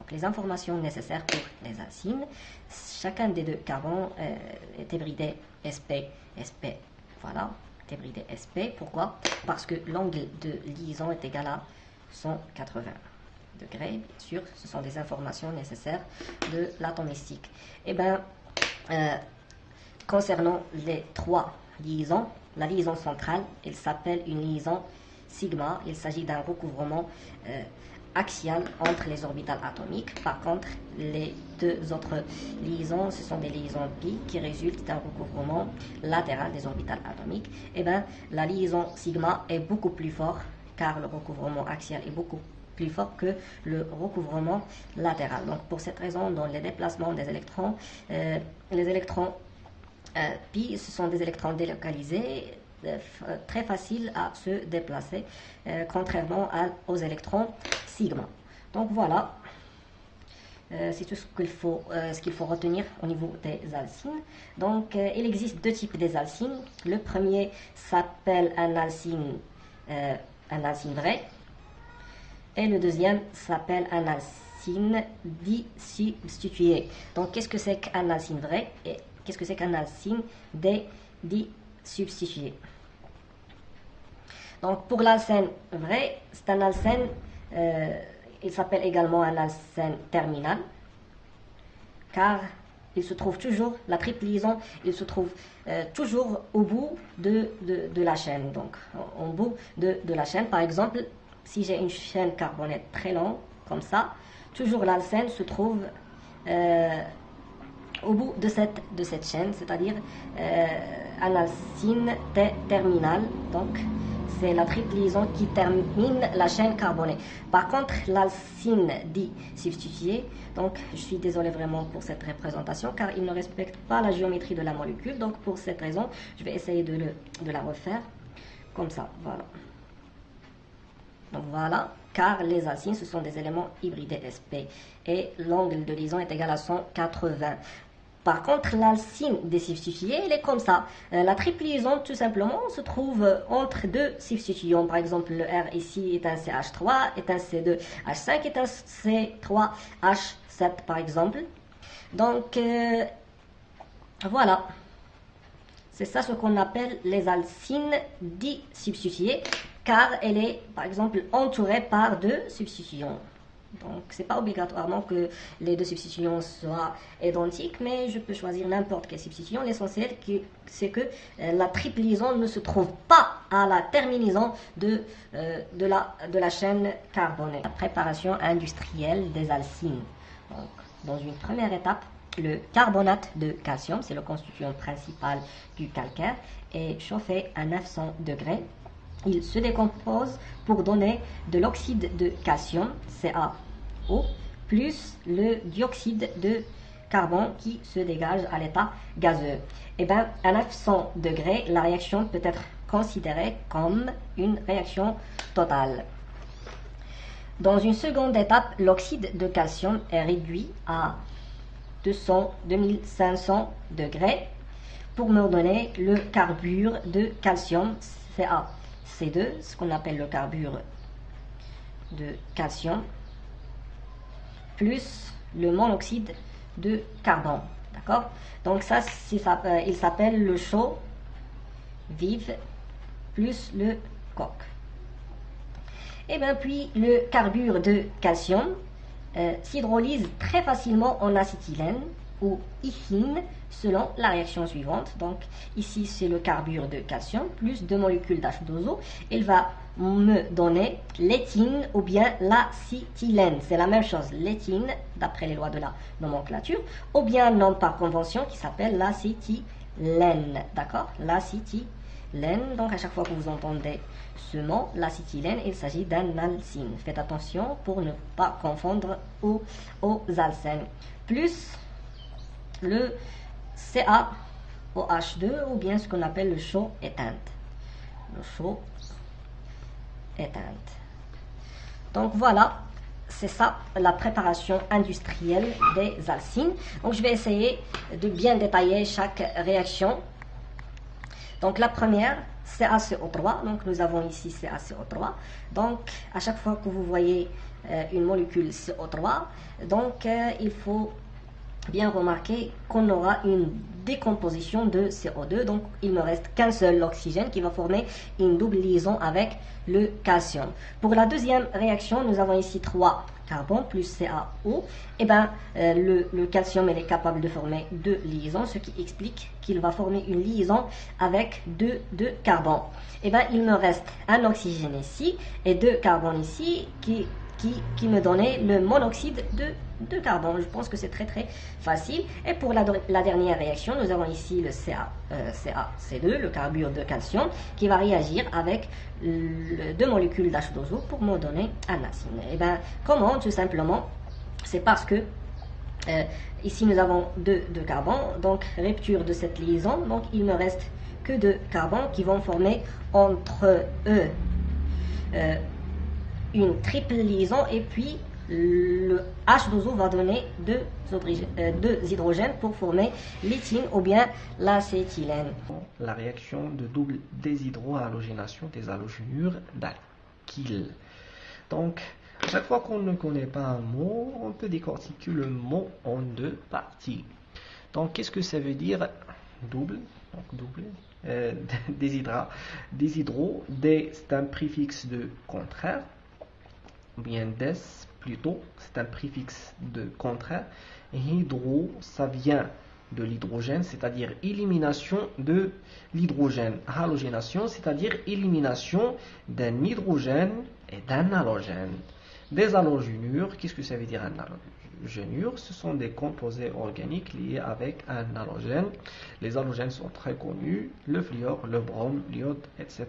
Donc les informations nécessaires pour les alcynes, chacun des deux carbones est hybridé sp, sp, voilà, est hybridé sp. Pourquoi? Parce que l'angle de liaison est égal à 180 degrés. Bien sûr, ce sont des informations nécessaires de l'atomistique. Et bien, concernant les trois liaisons, la liaison centrale, elle s'appelle une liaison sigma. Il s'agit d'un recouvrement axial entre les orbitales atomiques. Par contre, les deux autres liaisons, ce sont des liaisons pi qui résultent d'un recouvrement latéral des orbitales atomiques. Et bien, la liaison sigma est beaucoup plus fort car le recouvrement axial est beaucoup plus fort que le recouvrement latéral. Donc, pour cette raison, dans les déplacements des électrons, les électrons pi, ce sont des électrons délocalisés, très faciles à se déplacer, contrairement aux électrons sigma. Donc voilà, c'est tout ce qu'il faut retenir au niveau des alcynes. Donc il existe deux types des alcynes. Le premier s'appelle un alcyne vrai, et le deuxième s'appelle un alcyne disubstitué. Donc qu'est-ce que c'est qu'un alcyne vrai et qu'est-ce que c'est qu'un alcyne disubstitué? Donc pour l'alcène vrai, c'est un alcène, il s'appelle également un alcène terminal, car il se trouve toujours, la triple liaison, il se trouve toujours au bout de la chaîne. Donc au bout de la chaîne, par exemple, si j'ai une chaîne carbonée très longue, comme ça, toujours l'alcène se trouve au bout de cette chaîne, c'est-à-dire un alcyne terminal. Donc c'est la triple liaison qui termine la chaîne carbonée. Par contre, l'alcyne disubstitué, donc je suis désolé vraiment pour cette représentation car il ne respecte pas la géométrie de la molécule. Donc pour cette raison, je vais essayer de la refaire comme ça. Voilà. Donc voilà, car les alcynes, ce sont des éléments hybridés sp et l'angle de liaison est égal à 180. Par contre, l'alcyne disubstitué, elle est comme ça. La triple liaison, tout simplement, se trouve entre deux substituants. Par exemple, le R ici est un CH3, est un C2H5, est un C3H7, par exemple. Donc, voilà. C'est ça ce qu'on appelle les alcynes disubstituées, car elle est, par exemple, entourée par deux substituants. Donc, ce n'est pas obligatoirement que les deux substitutions soient identiques, mais je peux choisir n'importe quelle substitution. L'essentiel, c'est que la triple liaison ne se trouve pas à la terminaison de la chaîne carbonée. La préparation industrielle des alcynes. Donc, dans une première étape, le carbonate de calcium, c'est le constituant principal du calcaire, est chauffé à 900 degrés. Il se décompose pour donner de l'oxyde de calcium, CaO, plus le dioxyde de carbone qui se dégage à l'état gazeux. Et bien, à 900 degrés, la réaction peut être considérée comme une réaction totale. Dans une seconde étape, l'oxyde de calcium est réduit à 2500 degrés pour me donner le carbure de calcium, CaC2, ce qu'on appelle le carbure de calcium, plus le monoxyde de carbone. D'accord? Donc ça, il s'appelle le chaud vif plus le coke. Et bien puis le carbure de calcium s'hydrolyse très facilement en acétylène ou ethine selon la réaction suivante. Donc ici c'est le carbure de calcium plus 2 molécules d'H2O. Il va me donner l'éthine ou bien l'acétylène. C'est la même chose, l'éthine d'après les lois de la nomenclature, ou bien un nom par convention qui s'appelle l'acétylène. D'accord? L'acétylène. Donc à chaque fois que vous entendez ce mot, l'acétylène, il s'agit d'un alcyne. Faites attention pour ne pas confondre aux alcènes. Plus le CaOH2 ou bien ce qu'on appelle le chaud éteinte. Le chaud éteinte. Donc voilà, c'est ça la préparation industrielle des alcynes. Donc je vais essayer de bien détailler chaque réaction. Donc la première, CaCO3. Donc nous avons ici CaCO3. Donc à chaque fois que vous voyez une molécule CO3, donc il faut bien remarquer qu'on aura une décomposition de CO2. Donc il ne reste qu'un seul oxygène qui va former une double liaison avec le calcium. Pour la deuxième réaction, nous avons ici 3 carbone plus CaO. Et ben le calcium il est capable de former 2 liaisons, ce qui explique qu'il va former une liaison avec 2 carbone. Et ben il me reste un oxygène ici et 2 carbones ici qui me donnait le monoxyde de carbone. Je pense que c'est très facile. Et pour la dernière réaction, nous avons ici le CaC2, le carbure de calcium, qui va réagir avec 2 molécules d'H2O pour me donner un acide. Et bien, comment? Tout simplement, c'est parce que ici nous avons 2 carbone, donc rupture de cette liaison, donc il ne reste que 2 carbones qui vont former entre eux une triple liaison, et puis le H2O va donner 2 hydrogènes pour former l'éthylène ou bien l'acétylène. La réaction de double déshydrohalogénation des halogénures d'alkyle. Donc, à chaque fois qu'on ne connaît pas un mot, on peut décortiquer le mot en 2 parties. Donc, qu'est-ce que ça veut dire double? Donc, double. Déshydro, D c'est un préfixe de contraire, ou bien des plutôt, c'est un préfixe de contraire. Et hydro, ça vient de l'hydrogène, c'est-à-dire élimination de l'hydrogène. Halogénation, c'est-à-dire élimination d'un hydrogène et d'un halogène. Des halogénures, qu'est-ce que ça veut dire un halogénure? Ce sont des composés organiques liés avec un halogène. Les halogènes sont très connus, le fluor, le brome, l'iode, etc.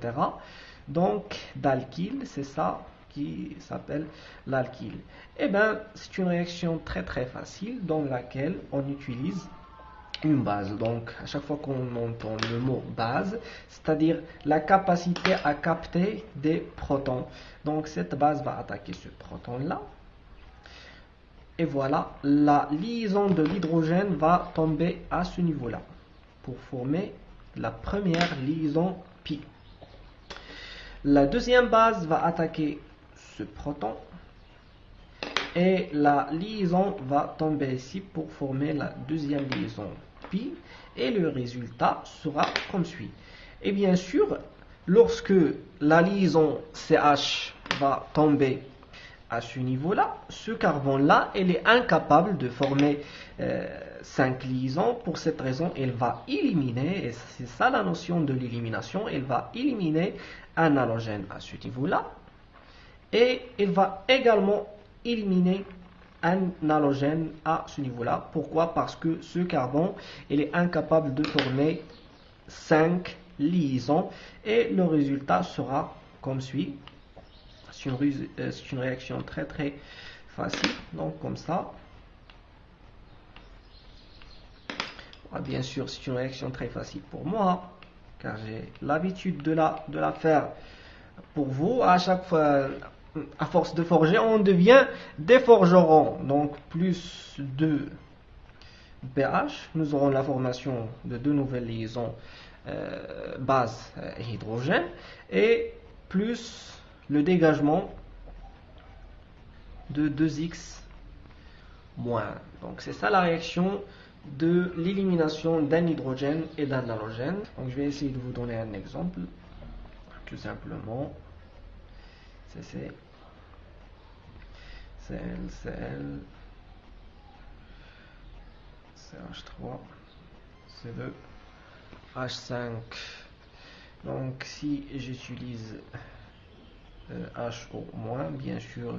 Donc, d'alkyle, c'est ça qui s'appelle l'alkyle. Eh bien, c'est une réaction très facile dans laquelle on utilise une base. Donc, à chaque fois qu'on entend le mot base, c'est-à-dire la capacité à capter des protons. Donc, cette base va attaquer ce proton-là. Et voilà, la liaison de l'hydrogène va tomber à ce niveau-là pour former la première liaison pi. La deuxième base va attaquer ce proton et la liaison va tomber ici pour former la deuxième liaison pi, et le résultat sera comme suit. Et bien sûr, lorsque la liaison CH va tomber à ce niveau-là, ce carbone-là, elle est incapable de former 5 liaisons. Pour cette raison, elle va éliminer, et c'est ça la notion de l'élimination, elle va éliminer un halogène à ce niveau-là, et elle va également éliminer un halogène à ce niveau-là. Pourquoi? Parce que ce carbone, il est incapable de former 5 liaisons, et le résultat sera comme suit. C'est une réaction très facile, donc comme ça. Bien sûr, c'est une réaction très facile pour moi, car j'ai l'habitude de la faire pour vous. À chaque fois, à force de forger, on devient des forgerons. Donc, plus de pH, nous aurons la formation de 2 nouvelles liaisons base et hydrogène, et plus le dégagement de 2x moins. Donc, c'est ça la réaction de l'élimination d'un hydrogène et d'un halogène. Donc, je vais essayer de vous donner un exemple. Tout simplement, c'est Cl, CH3, C2, H5. Donc, si j'utilise HO-, bien sûr,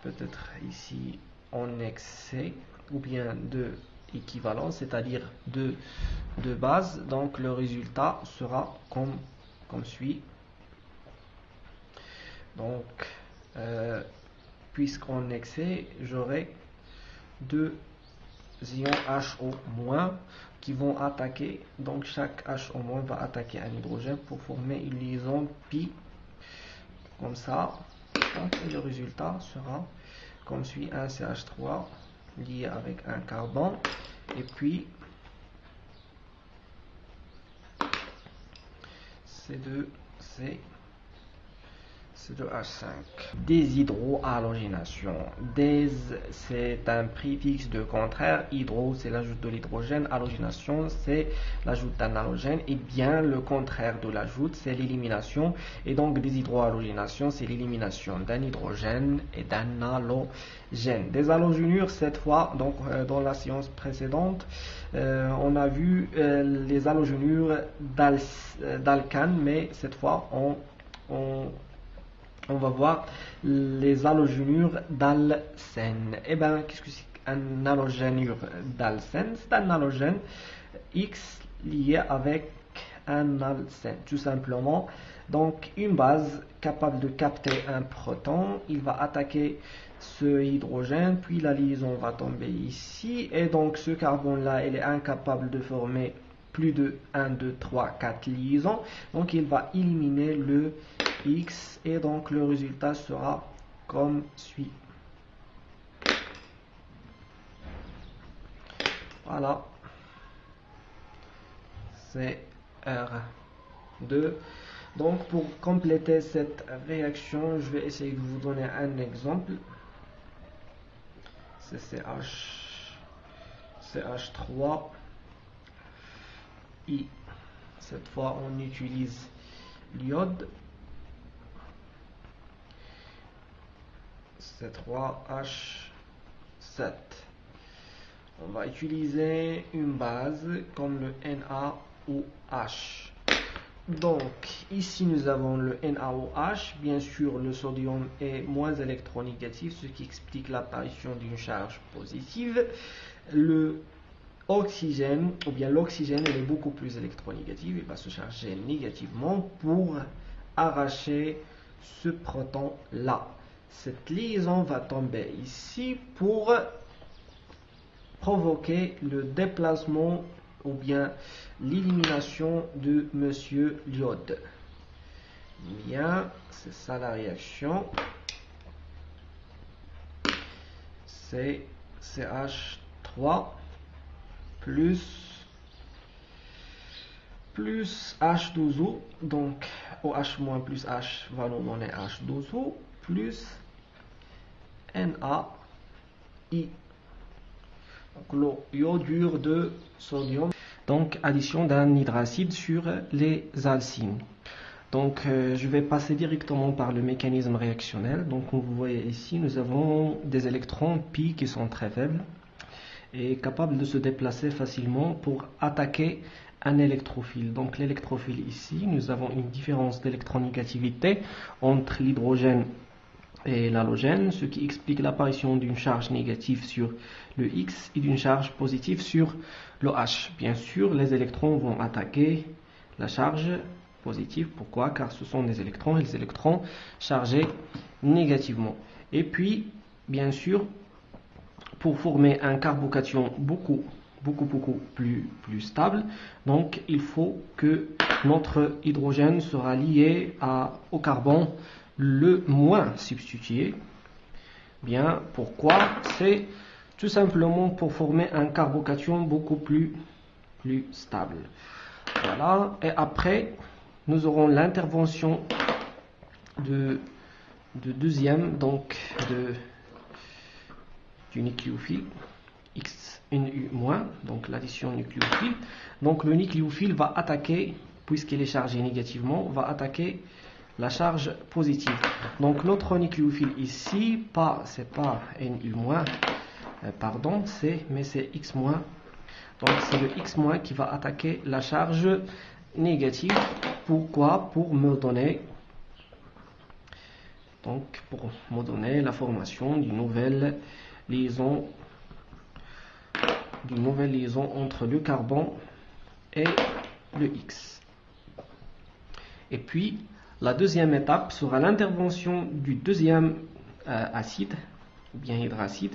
peut-être ici en excès, ou bien de équivalent, c'est-à-dire de base. Donc, le résultat sera comme suit. Donc, puisqu'en excès, j'aurai 2 ions HO- qui vont attaquer, donc chaque HO- va attaquer un hydrogène pour former une liaison pi, comme ça. Donc, le résultat sera comme suit: un CH3 lié avec un carbone, et puis C2, C2H5. Déshydrohalogénation. Dés, c'est un préfixe de contraire. Hydro, c'est l'ajout de l'hydrogène. Halogénation, c'est l'ajout d'un halogène. Et bien, le contraire de l'ajout, c'est l'élimination. Et donc, déshydrohalogénation, c'est l'élimination d'un hydrogène et d'un halogène. Des halogénures, cette fois, donc dans la séance précédente, on a vu les halogénures d'alcanes, mais cette fois, on va voir les halogénures d'alcène. Eh bien, qu'est-ce que c'est qu'un halogénure d'alcène? C'est un halogène X lié avec un alcène, tout simplement. Donc, une base capable de capter un proton, il va attaquer ce hydrogène, puis la liaison va tomber ici, et donc ce carbone-là, il est incapable de former plus de 1, 2, 3, 4 liaisons, donc il va éliminer le X, et donc le résultat sera comme suit. Voilà, c'est R2. Donc pour compléter cette réaction, je vais essayer de vous donner un exemple. C'est CH3 I. Cette fois on utilise l'iode. C3H7. On va utiliser une base comme le NaOH. Donc ici nous avons le NaOH. Bien sûr le sodium est moins électronégatif, ce qui explique l'apparition d'une charge positive. Le oxygène, ou bien l'oxygène, il est beaucoup plus électronégatif, il va se charger négativement pour arracher ce proton là. Cette liaison va tomber ici pour provoquer le déplacement ou bien l'élimination de monsieur l'iode. Bien, c'est ça la réaction. C'est CH3 plus H12O, donc OH- plus H va nous donner H12O plus NaI. Donc l'iodure de sodium. Donc addition d'un hydracide sur les alcynes. Donc je vais passer directement par le mécanisme réactionnel. Donc comme vous voyez ici, nous avons des électrons pi qui sont très faibles et capables de se déplacer facilement pour attaquer un électrophile. Donc l'électrophile ici, nous avons une différence d'électronégativité entre l'hydrogène et l'halogène, ce qui explique l'apparition d'une charge négative sur le X et d'une charge positive sur le H. Bien sûr, les électrons vont attaquer la charge positive. Pourquoi? Car ce sont des électrons, et les électrons chargés négativement. Et puis, bien sûr, pour former un carbocation beaucoup plus stable, donc il faut que notre hydrogène sera lié au carbone le moins substitué. Bien, pourquoi? C'est tout simplement pour former un carbocation beaucoup plus stable. Voilà, et après nous aurons l'intervention de deuxième, donc du nucléophile X1U-, donc l'addition nucléophile. Donc le nucléophile va attaquer, puisqu'il est chargé négativement, va attaquer la charge positive. Donc notre nucléophile ici, c'est pas Nu-, pardon, mais c'est X-. Donc c'est le X- qui va attaquer la charge négative. Pourquoi? Pour me donner la formation d'une nouvelle liaison entre le carbone et le X. Et puis la deuxième étape sera l'intervention du deuxième acide, ou bien hydracide,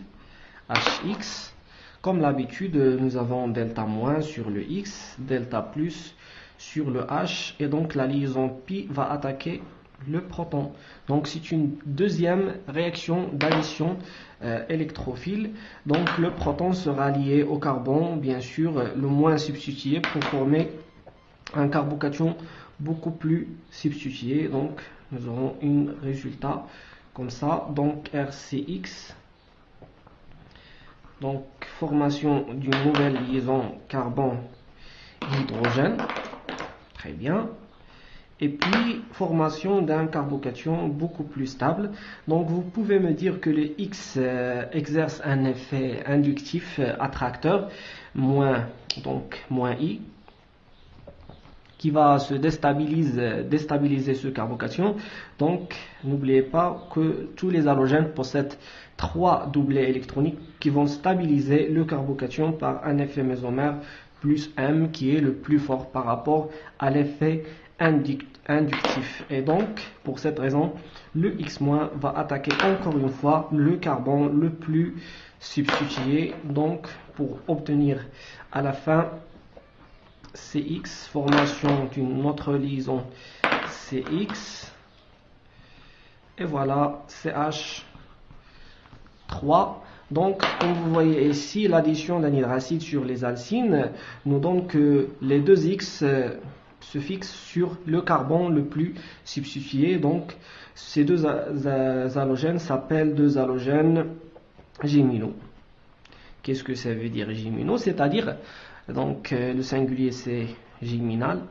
HX. Comme l'habitude, nous avons delta- sur le X, delta plus sur le H, et donc la liaison pi va attaquer le proton. Donc c'est une deuxième réaction d'addition électrophile. Donc le proton sera lié au carbone, bien sûr, le moins substitué pour former un carbocation beaucoup plus substitué. Donc nous aurons un résultat comme ça. Donc RCX, donc formation d'une nouvelle liaison carbone-hydrogène, très bien. Et puis formation d'un carbocation beaucoup plus stable. Donc vous pouvez me dire que le X exerce un effet inductif attracteur, moins I, qui va se déstabiliser ce carbocation. Donc n'oubliez pas que tous les halogènes possèdent 3 doublets électroniques qui vont stabiliser le carbocation par un effet mésomère plus M qui est le plus fort par rapport à l'effet inductif. Et donc pour cette raison le X- va attaquer encore une fois le carbone le plus substitué, donc pour obtenir à la fin CX, formation d'une autre liaison CX, et voilà CH3. Donc comme vous voyez ici, l'addition d'un hydracide sur les alcynes nous donne que les deux X se fixent sur le carbone le plus substitué. Donc ces deux halogènes s'appellent deux halogènes géminaux. Qu'est-ce que ça veut dire géminaux? C'est-à-dire, donc le singulier c'est géminal.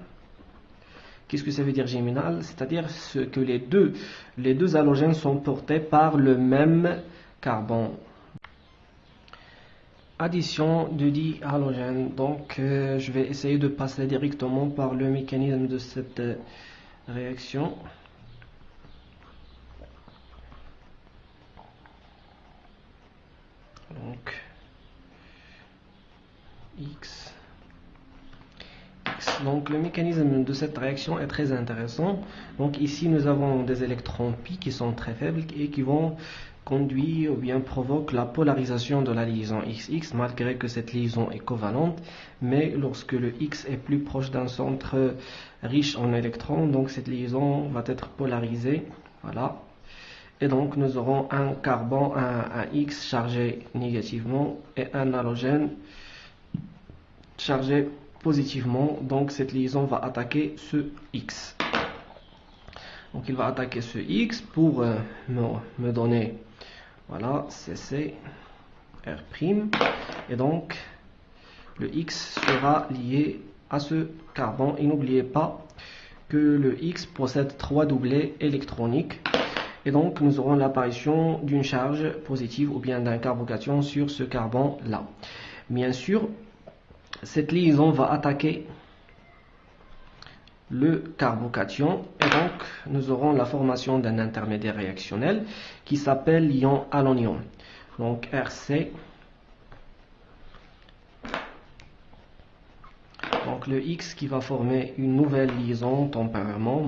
Qu'est-ce que ça veut dire géminal? C'est-à-dire que les deux halogènes sont portés par le même carbone. Addition de dihalogènes. Donc je vais essayer de passer directement par le mécanisme de cette réaction. Donc X. Donc le mécanisme de cette réaction est très intéressant. Donc ici nous avons des électrons pi qui sont très faibles et qui vont conduire ou bien provoquent la polarisation de la liaison XX, malgré que cette liaison est covalente. Mais lorsque le X est plus proche d'un centre riche en électrons, donc cette liaison va être polarisée. Voilà. Et donc nous aurons un carbone, un X chargé négativement et un halogène chargé positivement. Donc cette liaison va attaquer ce X. Donc il va attaquer ce X pour me donner, voilà, CC R'. Et donc le X sera lié à ce carbone. Et n'oubliez pas que le X possède 3 doublets électroniques. Et donc nous aurons l'apparition d'une charge positive ou bien d'un carbocation sur ce carbone là. Bien sûr, cette liaison va attaquer le carbocation et donc nous aurons la formation d'un intermédiaire réactionnel qui s'appelle l'ion halonium. Donc RC. Donc le X qui va former une nouvelle liaison temporairement,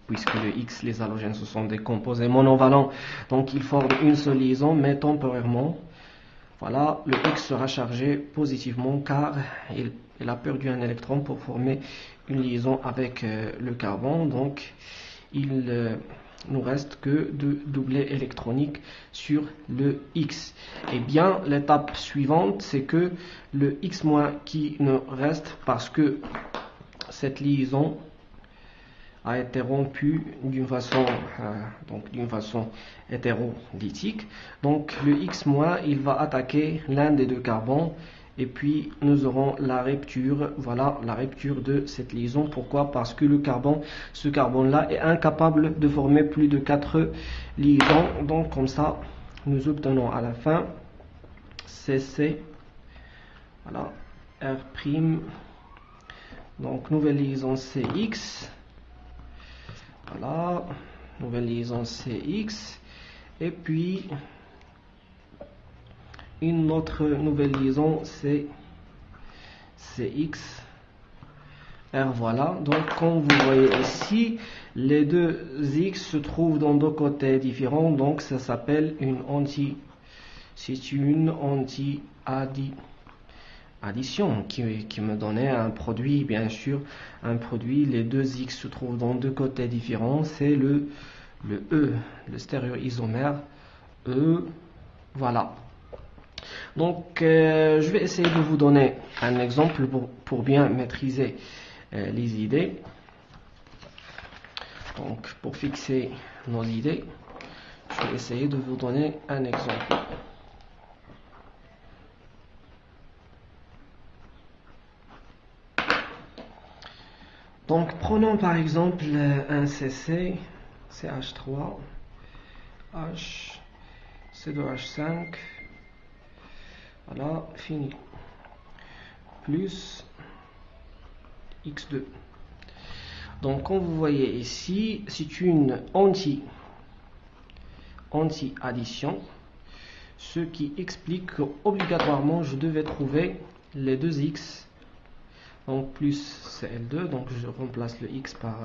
puisque le X, les halogènes, ce sont des composés monovalents, donc ils forment une seule liaison, mais temporairement. Voilà, le X sera chargé positivement car il a perdu un électron pour former une liaison avec le carbone. Donc il nous reste que 2 doublets électroniques sur le X. Et bien l'étape suivante, c'est que le X- qui nous reste, parce que cette liaison a été rompue d'une façon hétérolytique. Donc le X-, il va attaquer l'un des deux carbones et puis nous aurons la rupture, voilà, la rupture de cette liaison. Pourquoi? Parce que ce carbone-là est incapable de former plus de 4 liaisons. Donc comme ça, nous obtenons à la fin CC, voilà, R', donc nouvelle liaison CX. Voilà, nouvelle liaison CX, et puis une autre nouvelle liaison CX, R, voilà. Donc comme vous voyez ici, les deux X se trouvent dans deux côtés différents, donc ça s'appelle une anti-addition qui me donnait un produit, bien sûr, un produit, les deux X se trouvent dans deux côtés différents, c'est le E, le stéréoisomère E, voilà. Donc je vais essayer de vous donner un exemple pour bien maîtriser les idées. Donc pour fixer nos idées, je vais essayer de vous donner un exemple. Donc prenons par exemple un CC, CH3, H, C2H5, voilà, fini, plus X2. Donc comme vous voyez ici, c'est une anti-addition, ce qui explique qu'obligatoirement je devais trouver les deux X, donc plus Cl2, donc je remplace le X par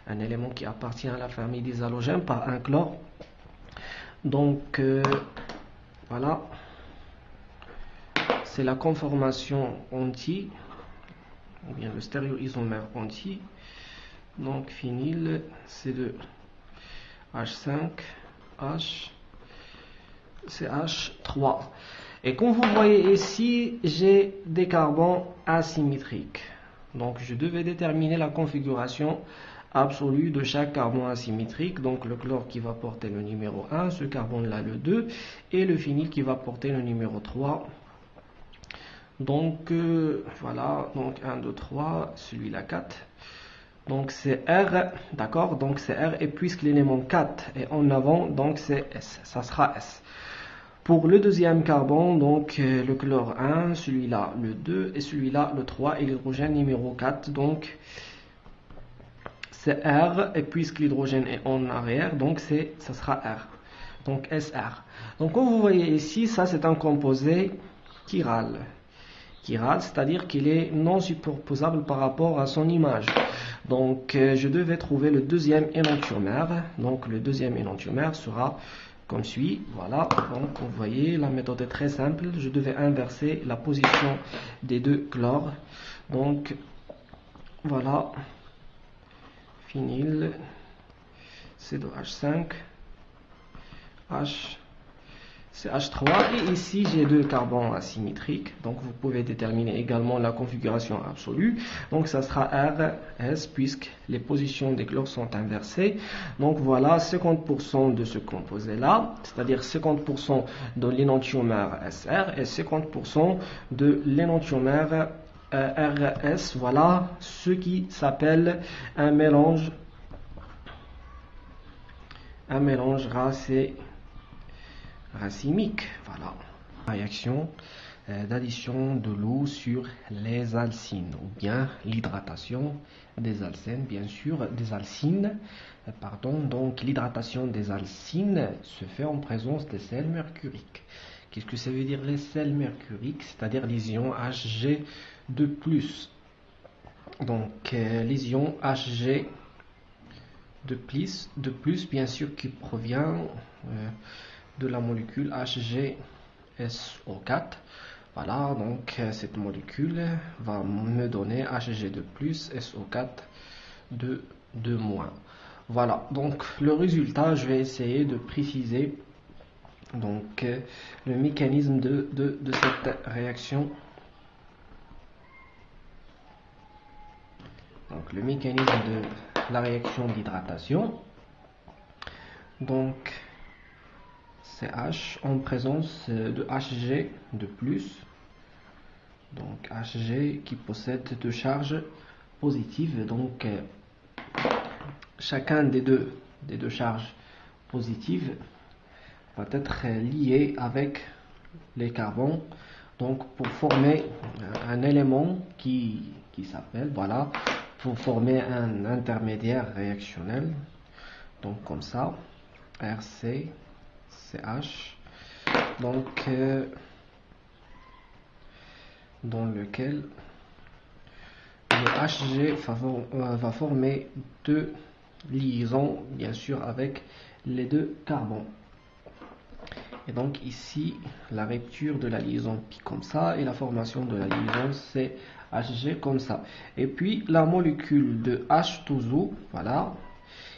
un élément qui appartient à la famille des halogènes par un chlore. Donc voilà, c'est la conformation anti, ou bien le stéréoisomère anti. Donc phényl C2H5 H CH3. Et comme vous voyez ici, j'ai des carbones asymétriques. Donc je devais déterminer la configuration absolue de chaque carbone asymétrique. Donc le chlore qui va porter le numéro 1, ce carbone là le 2, et le phényl qui va porter le numéro 3. Donc voilà, donc 1, 2, 3, celui-là 4. Donc c'est R, d'accord, donc c'est R, et puisque l'élément 4 est en avant, donc c'est S, ça sera S. Pour le deuxième carbone, donc le chlore 1, celui-là le 2, et celui-là le 3, et l'hydrogène numéro 4, donc c'est R, et puisque l'hydrogène est en arrière, donc ça sera R, donc SR. Donc comme vous voyez ici, ça c'est un composé chiral, c'est-à-dire qu'il est non superposable par rapport à son image. Donc je devais trouver le deuxième énantiomère. Donc le deuxième énantiomère sera comme suit. Voilà, donc vous voyez, la méthode est très simple. Je devais inverser la position des deux chlores. Donc voilà, phényl C2H5 H CH3, et ici j'ai deux carbones asymétriques, donc vous pouvez déterminer également la configuration absolue. Donc ça sera RS puisque les positions des chlores sont inversées. Donc voilà 50% de ce composé là, c'est-à-dire 50% de l'énantiomère SR et 50% de l'énantiomère RS. Voilà ce qui s'appelle un mélange racémique. Voilà, réaction d'addition de l'eau sur les alcynes, ou bien l'hydratation des alcènes, bien sûr, des alcynes, pardon. Donc l'hydratation des alcynes se fait en présence des sels mercuriques. Qu'est-ce que ça veut dire les sels mercuriques? C'est-à-dire les ions Hg de plus. Donc les ions Hg de plus, bien sûr, qui provient de la molécule HgSO4. Voilà, donc cette molécule va me donner Hg de plus, SO4 de 2-. Voilà, donc le résultat, je vais essayer de préciser donc le mécanisme de cette réaction. Donc le mécanisme de la réaction d'hydratation. Donc CH en présence de Hg de plus, donc Hg qui possède deux charges positives. Donc chacun des deux charges positives va être lié avec les carbones, donc pour former un élément qui s'appelle, voilà, pour former un intermédiaire réactionnel, donc comme ça, RC CH, donc dans lequel le Hg va former deux liaisons, bien sûr, avec les deux carbones. Et donc ici, la rupture de la liaison Pi comme ça, et la formation de la liaison CHG comme ça. Et puis la molécule de H2O, voilà,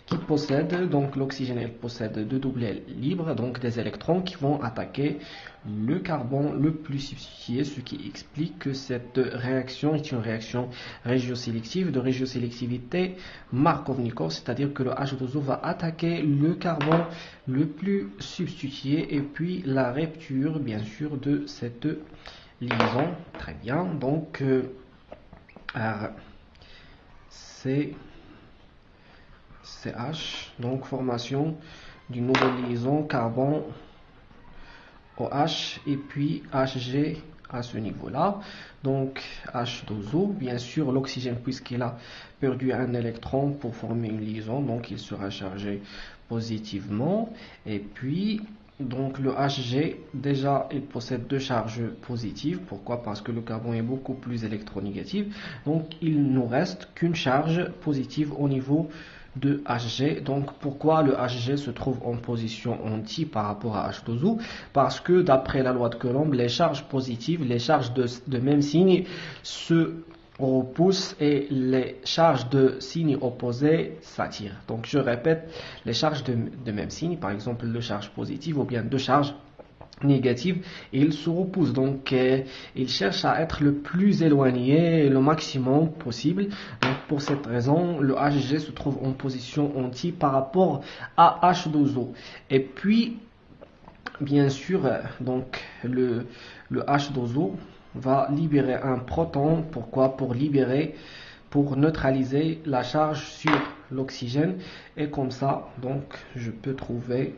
qui possède, donc l'oxygène il possède deux doublets libres, donc des électrons qui vont attaquer le carbone le plus substitué, ce qui explique que cette réaction est une réaction régiosélective de régiosélectivité Markovnikov, c'est-à-dire que le H2O va attaquer le carbone le plus substitué et puis la rupture bien sûr de cette liaison. Très bien, donc c'est CH, donc formation d'une nouvelle liaison carbone OH et puis Hg à ce niveau-là. Donc H2O, bien sûr l'oxygène puisqu'il a perdu un électron pour former une liaison, donc il sera chargé positivement. Et puis donc le Hg, déjà il possède deux charges positives. Pourquoi? Parce que le carbone est beaucoup plus électronégatif. Donc il nous reste qu'une charge positive au niveau de Hg. Donc pourquoi le Hg se trouve en position anti par rapport à H2O? Parce que d'après la loi de Coulomb, les charges positives, les charges de même signe se repoussent et les charges de signe opposé s'attirent. Donc je répète, les charges de même signe, par exemple deux charges positives ou bien deux charges négatives, ils se repoussent. Donc ils cherchent à être le plus éloigné le maximum possible. Donc pour cette raison, le Hg se trouve en position anti par rapport à H2O. Et puis bien sûr, donc le H2O va libérer un proton. Pourquoi? Pour neutraliser la charge sur l'oxygène. Et comme ça, donc je peux trouver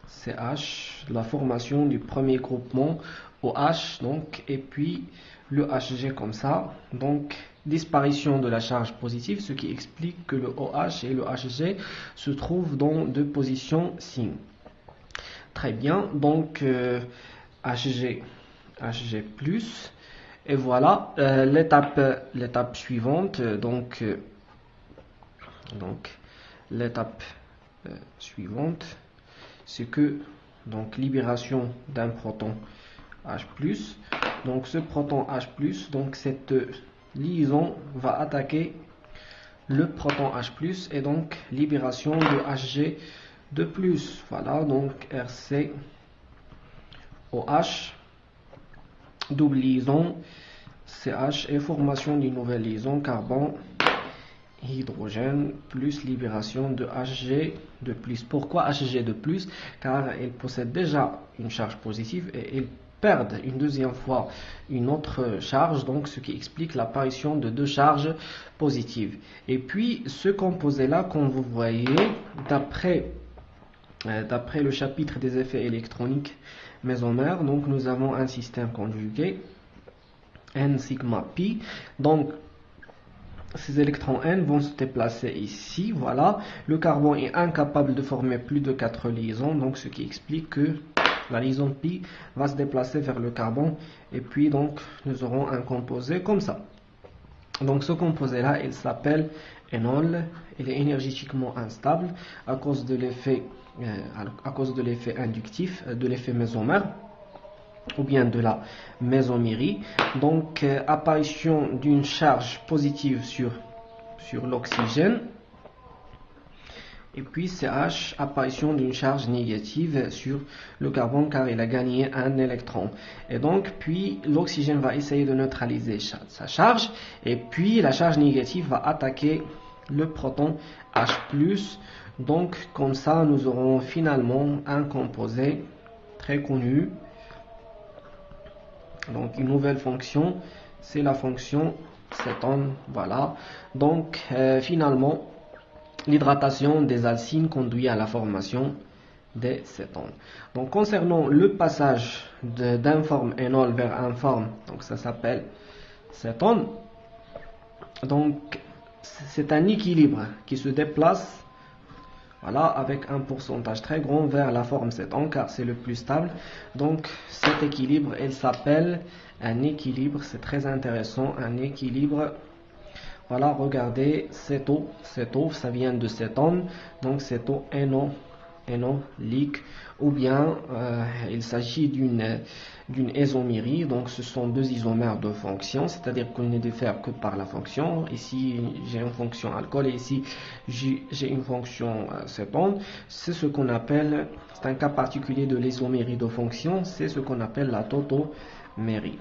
CH, la formation du premier groupement OH, donc, et puis le Hg comme ça. Donc disparition de la charge positive, ce qui explique que le OH et le Hg se trouvent dans deux positions signes. Très bien, donc Hg plus, et voilà l'étape suivante. Donc l'étape suivante, c'est que donc libération d'un proton H+. Donc ce proton H+, donc cette liaison va attaquer le proton H+, et donc libération de Hg de plus. Voilà, donc Rc OH, double liaison CH et formation d'une nouvelle liaison carbone hydrogène plus libération de Hg de plus. Pourquoi Hg de plus? Car il possède déjà une charge positive et il perd une deuxième fois une autre charge, donc ce qui explique l'apparition de deux charges positives. Et puis ce composé là, comme vous voyez, d'après le chapitre des effets électroniques mésomères, donc nous avons un système conjugué n sigma pi. Donc ces électrons N vont se déplacer ici, voilà. Le carbone est incapable de former plus de 4 liaisons, donc ce qui explique que la liaison pi va se déplacer vers le carbone, et puis donc nous aurons un composé comme ça. Donc ce composé là, il s'appelle énol. Il est énergétiquement instable à cause de l'effet inductif, de l'effet mésomère, ou bien de la mésomérie. Donc apparition d'une charge positive sur l'oxygène, et puis CH, apparition d'une charge négative sur le carbone car il a gagné un électron. Et donc puis l'oxygène va essayer de neutraliser sa charge, et puis la charge négative va attaquer le proton H+. Donc comme ça nous aurons finalement un composé très connu. Donc une nouvelle fonction, c'est la fonction cétone. Voilà. Donc finalement, l'hydratation des alcynes conduit à la formation des cétones. Donc concernant le passage d'un forme énol vers un forme, donc ça s'appelle cétone. Donc c'est un équilibre qui se déplace, voilà, avec un pourcentage très grand vers la forme cétone car c'est le plus stable. Donc cet équilibre, il s'appelle un équilibre, c'est très intéressant, un équilibre. Voilà, regardez, céto, ça vient de cétone, donc céto-NO énolique, ou bien il s'agit d'une isomérie. Donc ce sont deux isomères de fonction, c'est-à-dire qu'on ne diffère que par la fonction. Ici j'ai une fonction alcool et ici j'ai une fonction cétone. C'est ce qu'on appelle, c'est un cas particulier de l'isomérie de fonction, c'est ce qu'on appelle la tautomérie.